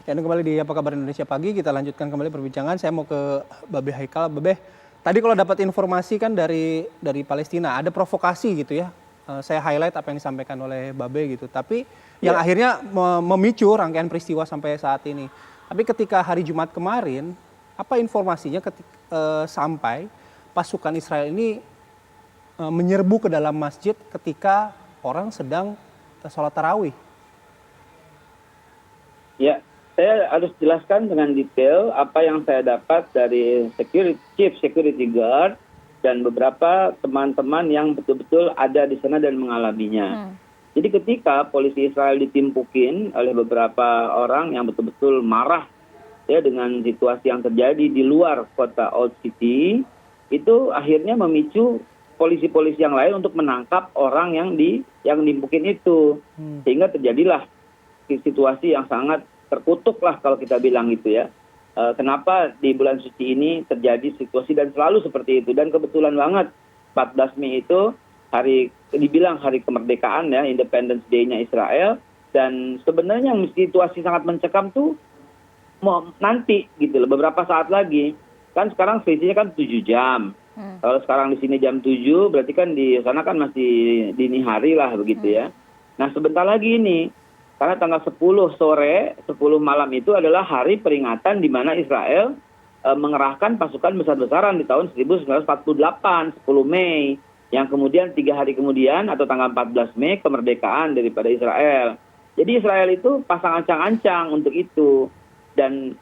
Ya, Anda kembali di Apa Kabar Indonesia Pagi, kita lanjutkan kembali perbincangan. Saya mau ke Babe Haikal. Babe, tadi kalau dapat informasi kan dari Palestina, ada provokasi gitu ya. Saya highlight apa yang disampaikan oleh Babe gitu. Tapi yang akhirnya memicu rangkaian peristiwa sampai saat ini. Tapi ketika hari Jumat kemarin, apa informasinya sampai pasukan Israel ini menyerbu ke dalam masjid ketika orang sedang sholat tarawih? Ya, saya harus jelaskan dengan detail apa yang saya dapat dari Chief Security Guard dan beberapa teman-teman yang betul-betul ada di sana dan mengalaminya. Jadi ketika polisi Israel ditimpukin oleh beberapa orang yang betul-betul marah ya dengan situasi yang terjadi di luar kota Old City, itu akhirnya memicu polisi-polisi yang lain untuk menangkap orang yang dimpukin itu. Sehingga terjadilah situasi yang sangat terkutuk lah kalau kita bilang gitu ya. Kenapa di bulan suci ini terjadi situasi dan selalu seperti itu. Dan kebetulan banget 14 Mei itu dibilang hari kemerdekaan ya, Independence Day-nya Israel. Dan sebenarnya situasi sangat mencekam tuh nanti gitu loh, beberapa saat lagi. Kan sekarang selisihnya kan 7 jam. Kalau sekarang di sini jam 7, berarti kan di sana kan masih dini hari lah begitu ya. Nah sebentar lagi ini, karena tanggal 10 sore, 10 malam itu adalah hari peringatan di mana Israel mengerahkan pasukan besar-besaran di tahun 1948, 10 Mei. Yang kemudian 3 hari kemudian atau tanggal 14 Mei kemerdekaan daripada Israel. Jadi Israel itu pasang ancang-ancang untuk itu. Dan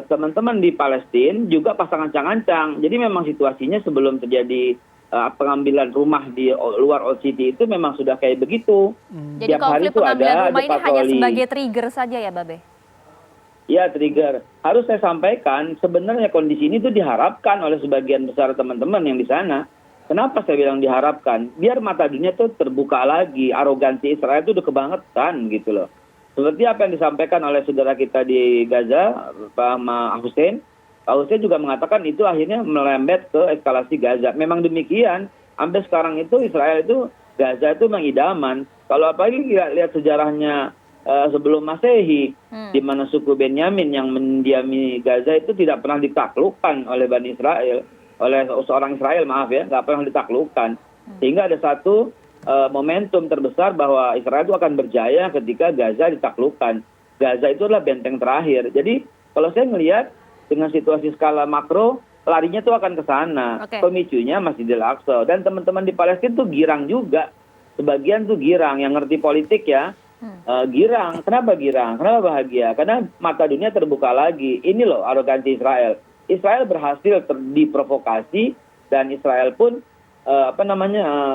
teman-teman di Palestina juga pasang ancang-ancang. Jadi memang situasinya sebelum terjadi pengambilan rumah di luar Old City itu memang sudah kayak begitu. Jadi konflik pengambilan rumah ini hanya sebagai trigger saja ya, Babe? Ya, trigger. Harus saya sampaikan, sebenarnya kondisi ini tuh diharapkan oleh sebagian besar teman-teman yang di sana. Kenapa saya bilang diharapkan? Biar mata dunia tuh terbuka lagi. Arogansi Israel itu udah kebangetan gitu loh. Seperti apa yang disampaikan oleh saudara kita di Gaza, Pak Hussein. Pak Hussein juga mengatakan itu akhirnya melembet ke eskalasi Gaza. Memang demikian, sampai sekarang itu Israel itu, Gaza itu memang idaman. Kalau apalagi lihat sejarahnya sebelum Masehi, di mana suku Benyamin yang mendiami Gaza itu tidak pernah ditaklukkan oleh Bani Israel, oleh seorang Israel, maaf ya, nggak pernah ditaklukkan. Sehingga ada satu momentum terbesar bahwa Israel itu akan berjaya ketika Gaza ditaklukkan. Gaza itu adalah benteng terakhir. Jadi kalau saya melihat dengan situasi skala makro, larinya tuh akan ke sana. Pemicunya masih di Al-Aqsa. Dan teman-teman di Palestina tuh girang juga. Sebagian tuh girang, yang ngerti politik ya. Girang. Kenapa girang? Kenapa bahagia? Karena mata dunia terbuka lagi. Ini loh arogansi Israel. Israel berhasil diprovokasi dan Israel pun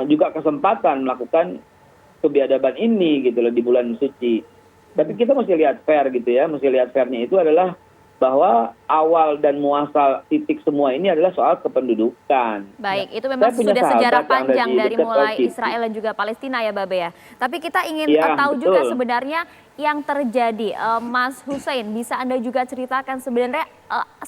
juga kesempatan melakukan kebiadaban ini gitu loh di bulan suci. Tapi kita mesti lihat fair gitu ya. Mesti lihat fairnya itu adalah bahwa awal dan muasal titik semua ini adalah soal kependudukan. Baik, itu memang sudah sejarah panjang dari mulai Israel dan juga Palestina ya, Babe ya. Tapi kita ingin tahu juga sebenarnya yang terjadi. Mas Hussein, bisa Anda juga ceritakan sebenarnya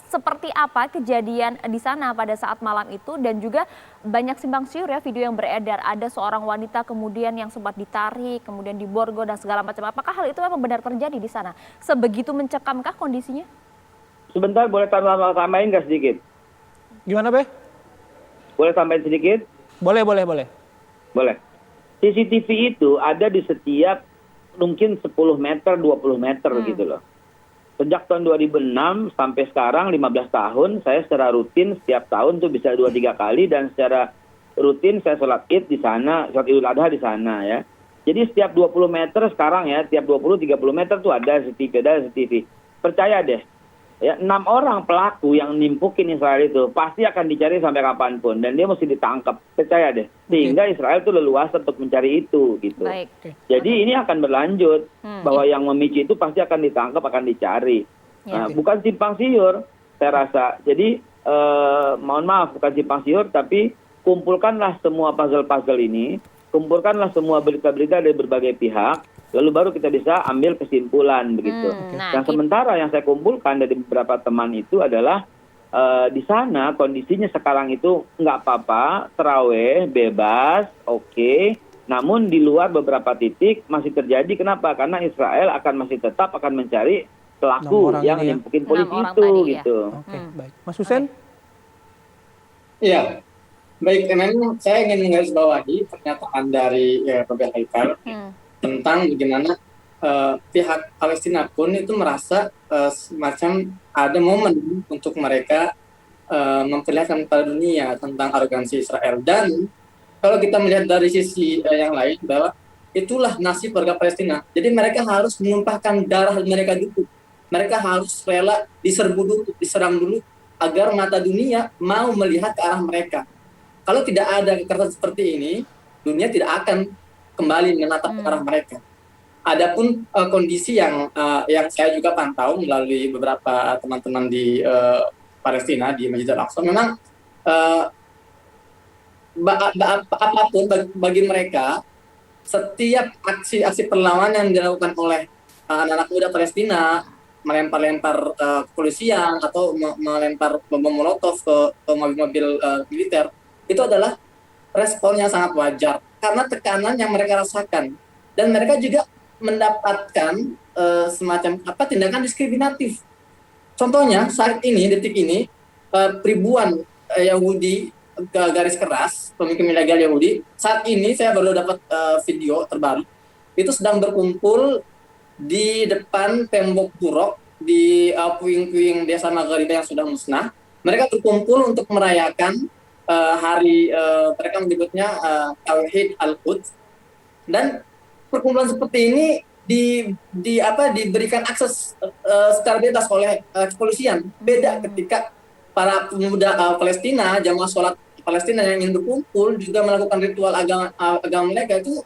seperti apa kejadian di sana pada saat malam itu, dan juga banyak simpang siur ya video yang beredar, ada seorang wanita kemudian yang sempat ditarik, kemudian diborgol dan segala macam. Apakah hal itu memang benar terjadi di sana? Sebegitu mencekamkah kondisinya? Sebentar, boleh tambahin nggak sedikit? Gimana, Be? Boleh tambahin sedikit? Boleh. Boleh. CCTV itu ada di setiap mungkin 10 meter, 20 meter gitu loh. Sejak tahun 2006 sampai sekarang 15 tahun, saya secara rutin setiap tahun tuh bisa 2-3 kali, dan secara rutin saya sholat Id di sana, sholat Idul Adha di sana ya. Jadi setiap 20 meter sekarang ya, tiap 20-30 meter tuh ada CCTV. Percaya deh. Ya, 6 orang pelaku yang nimpukin Israel itu pasti akan dicari sampai kapanpun, dan dia mesti ditangkap, percaya deh. Sehingga Israel itu leluasa untuk mencari itu gitu. Jadi ini akan berlanjut bahwa yang memicu itu pasti akan ditangkap, akan dicari. Bukan simpang siur, saya rasa. Jadi mohon maaf, bukan simpang siur, tapi kumpulkanlah semua puzzle-puzzle ini, kumpulkanlah semua berita-berita dari berbagai pihak, lalu baru kita bisa ambil kesimpulan begitu. Nah, sementara yang saya kumpulkan dari beberapa teman itu adalah di sana kondisinya sekarang itu nggak apa-apa, taraweh bebas, oke. Namun di luar beberapa titik masih terjadi. Kenapa? Karena Israel masih tetap akan mencari pelaku yang mungkin polisi itu gitu. Oke, baik. Mas Hussein? Iya, baik. Memang saya ingin menggarisbawahi pernyataan dari Robert Haikal tentang bagaimana pihak Palestina pun itu merasa semacam ada momen untuk mereka memperlihatkan kepada dunia tentang arogansi Israel. Dan kalau kita melihat dari sisi yang lain, bahwa itulah nasib warga Palestina. Jadi mereka harus menumpahkan darah mereka dulu. Mereka harus rela diserbu dulu, diserang dulu, agar mata dunia mau melihat ke arah mereka. Kalau tidak ada kekerasan seperti ini, dunia tidak akan kembali menatap ke arah mereka. Adapun kondisi yang saya juga pantau melalui beberapa teman-teman di Palestina, di Masjid Al-Aqsa, memang apapun bagi mereka, setiap aksi perlawanan yang dilakukan oleh anak-anak muda Palestina, melempar-lempar kepolisian atau melempar bom molotov ke mobil-mobil militer, itu adalah respon yang sangat wajar karena tekanan yang mereka rasakan, dan mereka juga mendapatkan semacam tindakan diskriminatif. Contohnya saat ini, detik ini, ribuan Yahudi garis keras, pemimpin ilegal Yahudi, saat ini saya baru dapat video terbaru, itu sedang berkumpul di depan tembok Burok di puing-puing desa Magharibah yang sudah musnah. Mereka berkumpul untuk merayakan hari mereka menyebutnya Tauhid Al-Quds, dan perkumpulan seperti ini diberikan akses secara bebas oleh kepolisian. Beda ketika para pemuda Palestina, jamaah sholat Palestina yang ingin berkumpul juga melakukan ritual agama mereka itu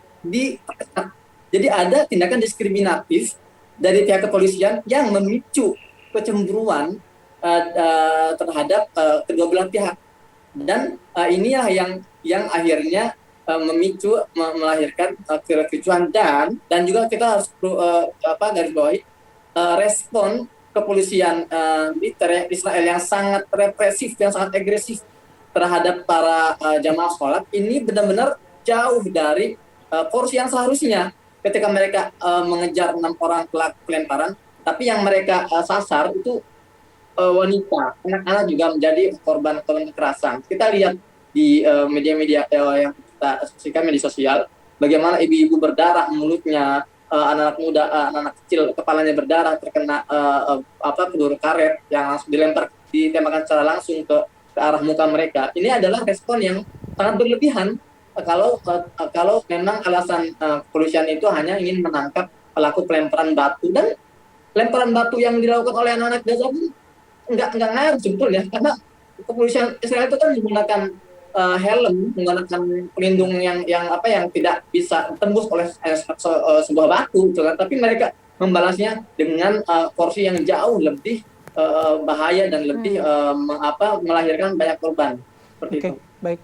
jadi ada tindakan diskriminatif dari pihak kepolisian yang memicu kecemburuan terhadap kedua belah pihak, dan inilah yang akhirnya melahirkan kericuhan, dan juga kita harus garis bawahi respon kepolisian militer Israel yang sangat represif, yang sangat agresif terhadap para jamaah sholat ini benar-benar jauh dari porsi yang seharusnya. Ketika mereka mengejar 6 orang pelaku pelemparan, tapi yang mereka sasar itu wanita, anak-anak juga menjadi korban kekerasan. Kita lihat di media-media yang kita saksikan, media sosial, bagaimana ibu-ibu berdarah mulutnya, anak-anak muda, anak-anak kecil kepalanya berdarah terkena peluru karet yang langsung ditembakkan secara langsung ke arah muka mereka. Ini adalah respon yang sangat berlebihan kalau memang alasan kepolisian itu hanya ingin menangkap pelaku pelemparan batu, dan lemparan batu yang dilakukan oleh anak-anak Gaza pun nggak ngaruh sebetulnya, karena kepolisian Israel itu kan menggunakan helm, menggunakan pelindung yang tidak bisa tembus oleh sebuah batu, tapi mereka membalasnya dengan porsi yang jauh lebih bahaya dan lebih melahirkan banyak korban. Seperti itu. Baik.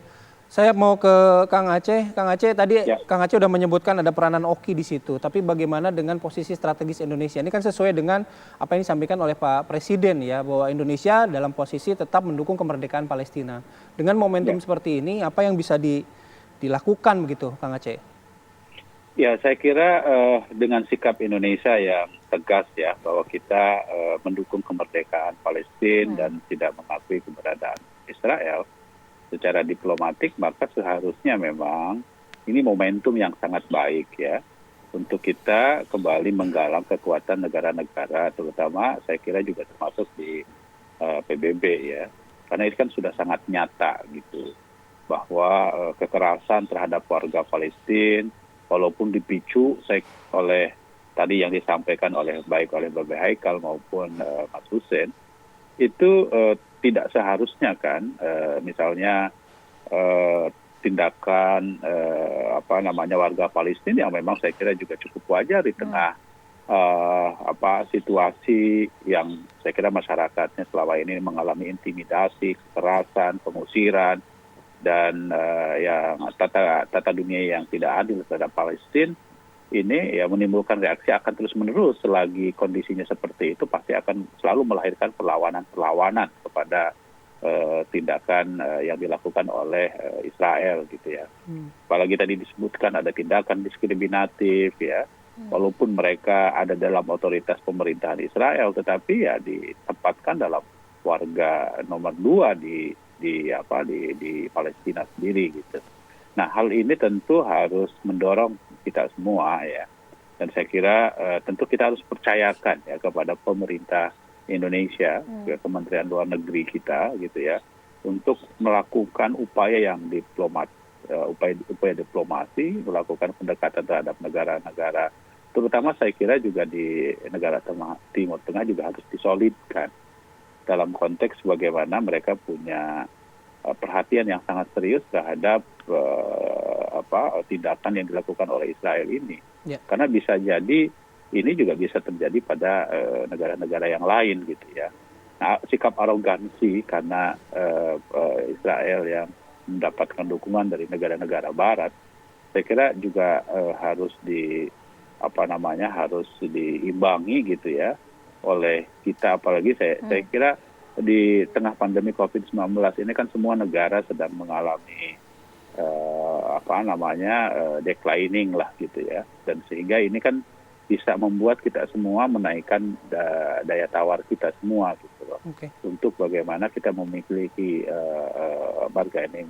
Saya mau ke Kang Aceh. Kang Aceh tadi Kang Aceh udah menyebutkan ada peranan Oki di situ. Tapi bagaimana dengan posisi strategis Indonesia? Ini kan sesuai dengan apa yang disampaikan oleh Pak Presiden ya, bahwa Indonesia dalam posisi tetap mendukung kemerdekaan Palestina. Dengan momentum seperti ini, apa yang bisa dilakukan begitu, Kang Aceh? Ya, saya kira dengan sikap Indonesia yang tegas ya, bahwa kita mendukung kemerdekaan Palestina dan tidak mengakui keberadaan Israel secara diplomatik, maka seharusnya memang ini momentum yang sangat baik ya untuk kita kembali menggalang kekuatan negara-negara, terutama saya kira juga termasuk di PBB ya, karena ini kan sudah sangat nyata gitu bahwa kekerasan terhadap warga Palestina walaupun dipicu oleh tadi yang disampaikan baik oleh Babe Haikal maupun Mas Hussein, itu tidak seharusnya kan misalnya tindakan warga Palestina yang memang saya kira juga cukup wajar di tengah situasi yang saya kira masyarakatnya selama ini mengalami intimidasi, kekerasan, pengusiran, dan yang tata dunia yang tidak adil terhadap Palestina. Ini ya menimbulkan reaksi akan terus-menerus selagi kondisinya seperti itu, pasti akan selalu melahirkan perlawanan kepada tindakan yang dilakukan oleh Israel gitu ya. Apalagi tadi disebutkan ada tindakan diskriminatif ya, walaupun mereka ada dalam otoritas pemerintahan Israel, tetapi ya ditempatkan dalam warga nomor 2 di Palestina sendiri gitu. Nah, hal ini tentu harus mendorong kita semua ya. Dan saya kira tentu kita harus percayakan ya kepada pemerintah Indonesia, ke Kementerian Luar Negeri kita gitu ya, untuk melakukan upaya yang upaya diplomasi, melakukan pendekatan terhadap negara-negara, terutama saya kira juga di negara Timur Tengah juga harus disolidkan dalam konteks bagaimana mereka punya perhatian yang sangat serius terhadap tindakan yang dilakukan oleh Israel ini. Karena bisa jadi ini juga bisa terjadi pada negara-negara yang lain gitu ya. Nah, sikap arogansi karena Israel yang mendapatkan dukungan dari negara-negara Barat, saya kira juga harus harus diimbangi gitu ya oleh kita, apalagi saya kira di tengah pandemi COVID-19 ini kan semua negara sedang mengalami declining lah gitu ya, dan sehingga ini kan bisa membuat kita semua menaikkan daya tawar kita semua gitu loh, untuk bagaimana kita memiliki bargaining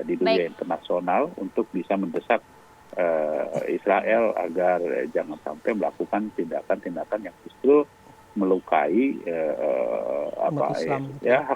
di dunia internasional untuk bisa mendesak Israel agar jangan sampai melakukan tindakan-tindakan yang justru melukai hak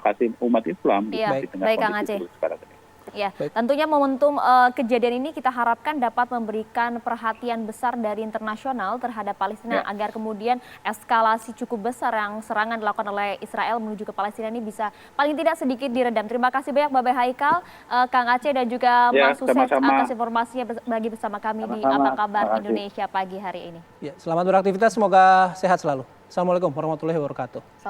asasi umat Islam di tengah kondisi sekarang ini. Ya, tentunya momentum kejadian ini kita harapkan dapat memberikan perhatian besar dari internasional terhadap Palestina agar kemudian eskalasi cukup besar yang serangan dilakukan oleh Israel menuju ke Palestina ini bisa paling tidak sedikit diredam. Terima kasih banyak Babe Haikal, Kang Aceh dan juga Mas Hussein atas informasinya bagi bersama kami di Apa Kabar Indonesia pagi hari ini. Ya, selamat beraktivitas, semoga sehat selalu. Assalamualaikum warahmatullahi wabarakatuh.